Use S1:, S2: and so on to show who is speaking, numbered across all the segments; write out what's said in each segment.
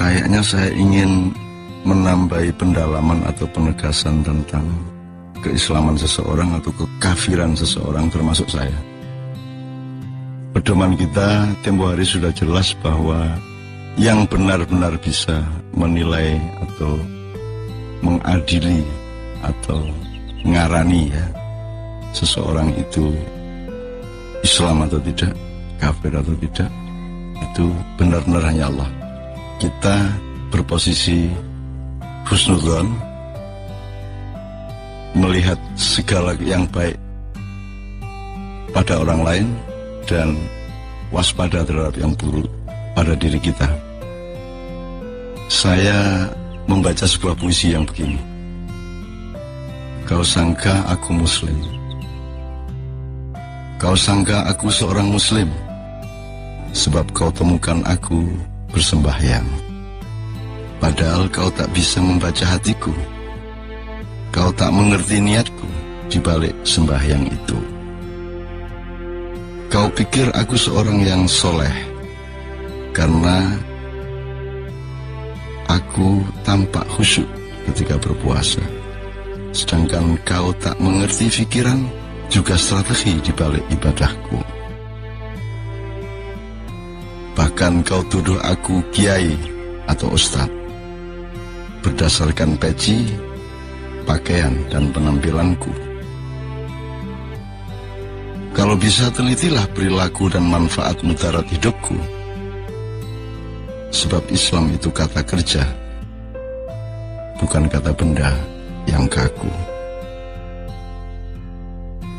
S1: Kayaknya saya ingin menambahi pendalaman atau penegasan tentang keislaman seseorang atau kekafiran seseorang, termasuk saya. Pedoman kita tempo hari sudah jelas bahwa yang benar-benar bisa menilai atau mengadili atau ngarani ya seseorang itu Islam atau tidak, kafir atau tidak, itu benar-benar hanya Allah. Kita berposisi husnudzon, melihat segala yang baik pada orang lain dan waspada terhadap yang buruk pada diri kita. Saya membaca sebuah puisi yang begini. Kau sangka aku muslim, kau sangka aku seorang muslim, sebab kau temukan aku bersembahyang. Padahal kau tak bisa membaca hatiku, kau tak mengerti niatku di balik sembahyang itu. Kau pikir aku seorang yang soleh karena aku tampak khusyuk ketika berpuasa. Sedangkan kau tak mengerti pikiran juga strategi di balik ibadahku. Bahkan kau tuduh aku kiai atau ustadz berdasarkan peci, pakaian, dan penampilanku. Kalau bisa telitilah perilaku dan manfaat mudarat hidupku. Sebab Islam itu kata kerja, bukan kata benda yang kaku.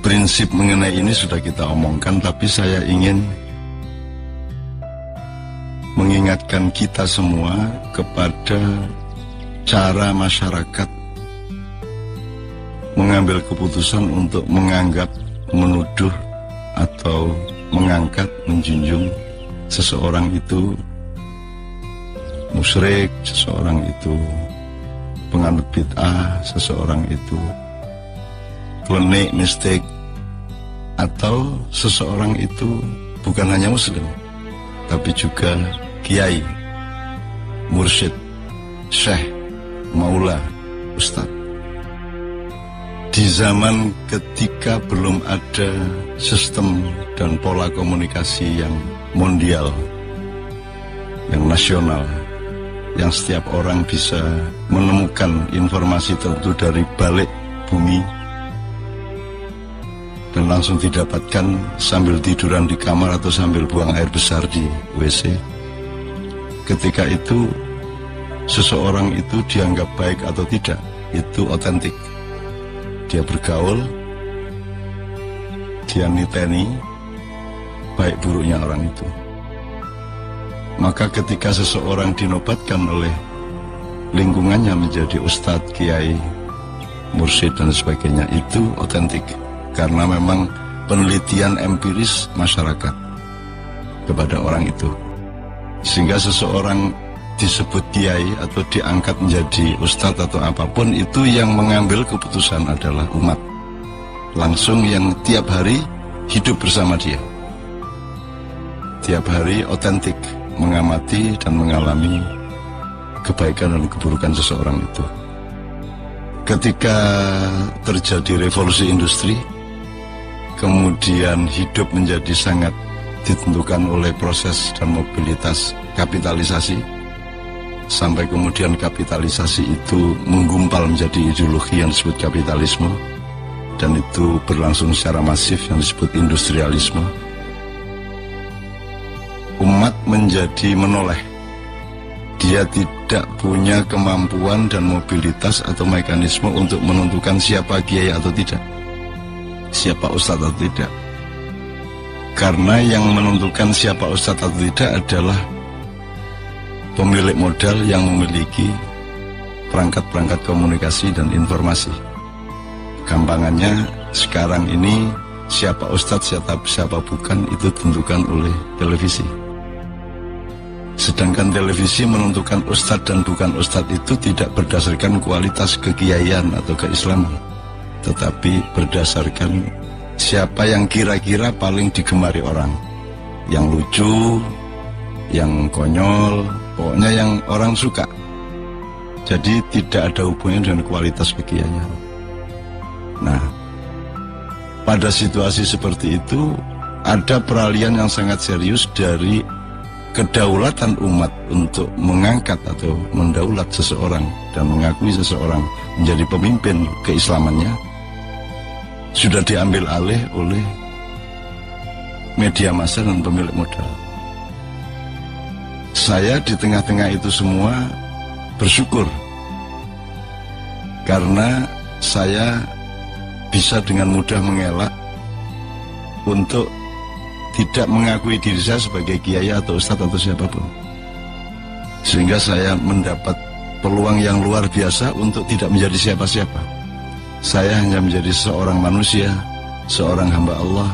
S1: Prinsip mengenai ini sudah kita omongkan, tapi saya ingin mengingatkan kita semua kepada cara masyarakat mengambil keputusan untuk menganggap, menuduh, atau mengangkat, menjunjung seseorang itu musyrik, seseorang itu penganut bid'ah, seseorang itu klenik, mistik, atau seseorang itu bukan hanya muslim, tapi juga kiai, mursyid, syekh, maula, ustadz. Di zaman ketika belum ada sistem dan pola komunikasi yang mondial, yang nasional, yang setiap orang bisa menemukan informasi tentu dari balik bumi dan langsung didapatkan sambil tiduran di kamar atau sambil buang air besar di WC. Ketika itu seseorang itu dianggap baik atau tidak, itu otentik. Dia bergaul, dia niteni baik buruknya orang itu. Maka ketika seseorang dinobatkan oleh lingkungannya menjadi ustadz, kiai, mursyid, dan sebagainya, itu otentik. Karena memang penelitian empiris masyarakat kepada orang itu. Sehingga seseorang disebut kiai atau diangkat menjadi ustadz atau apapun, itu yang mengambil keputusan adalah umat. Langsung yang tiap hari hidup bersama dia. Tiap hari otentik mengamati dan mengalami kebaikan dan keburukan seseorang itu. Ketika terjadi revolusi industri, kemudian hidup menjadi sangat ditentukan oleh proses dan mobilitas kapitalisasi, sampai kemudian kapitalisasi itu menggumpal menjadi ideologi yang disebut kapitalisme, dan itu berlangsung secara masif yang disebut industrialisme. Umat menjadi menoleh. Dia tidak punya kemampuan dan mobilitas atau mekanisme untuk menentukan siapa kiai atau tidak, siapa ustadz atau tidak. Karena yang menentukan siapa ustadz atau tidak adalah pemilik modal yang memiliki perangkat-perangkat komunikasi dan informasi. Gampangannya sekarang ini siapa ustadz, siapa bukan, itu ditentukan oleh televisi. Sedangkan televisi menentukan ustadz dan bukan ustadz itu tidak berdasarkan kualitas kekiaian atau keislaman, tetapi berdasarkan siapa yang kira-kira paling digemari orang, yang lucu, yang konyol, Pokoknya yang orang suka. Jadi tidak ada hubungannya dengan kualitas kekiaian. Nah, pada situasi seperti itu ada peralihan yang sangat serius dari kedaulatan umat untuk mengangkat atau mendaulat seseorang dan mengakui seseorang menjadi pemimpin keislamannya sudah diambil alih oleh media massa dan pemilik modal. Saya di tengah-tengah itu semua bersyukur karena saya bisa dengan mudah mengelak untuk tidak mengakui diri saya sebagai kiai atau ustadz atau siapapun. Sehingga saya mendapat peluang yang luar biasa untuk tidak menjadi siapa-siapa. Saya hanya menjadi seorang manusia, seorang hamba Allah.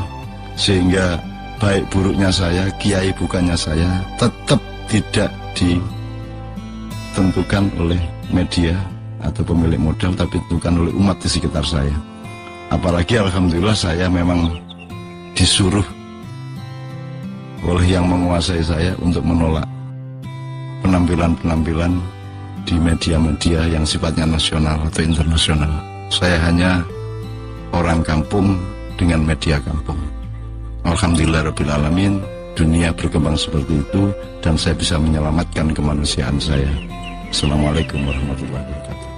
S1: Sehingga baik buruknya saya, kiai bukannya saya, tetap tidak ditentukan oleh media atau pemilik modal, tapi ditentukan oleh umat di sekitar saya. Apalagi alhamdulillah saya memang disuruh oleh yang menguasai saya untuk menolak penampilan-penampilan di media-media yang sifatnya nasional atau internasional. Saya hanya orang kampung dengan media kampung. Alhamdulillahirrabbilalamin, dunia berkembang seperti itu dan saya bisa menyelamatkan kemanusiaan saya. Assalamualaikum warahmatullahi wabarakatuh.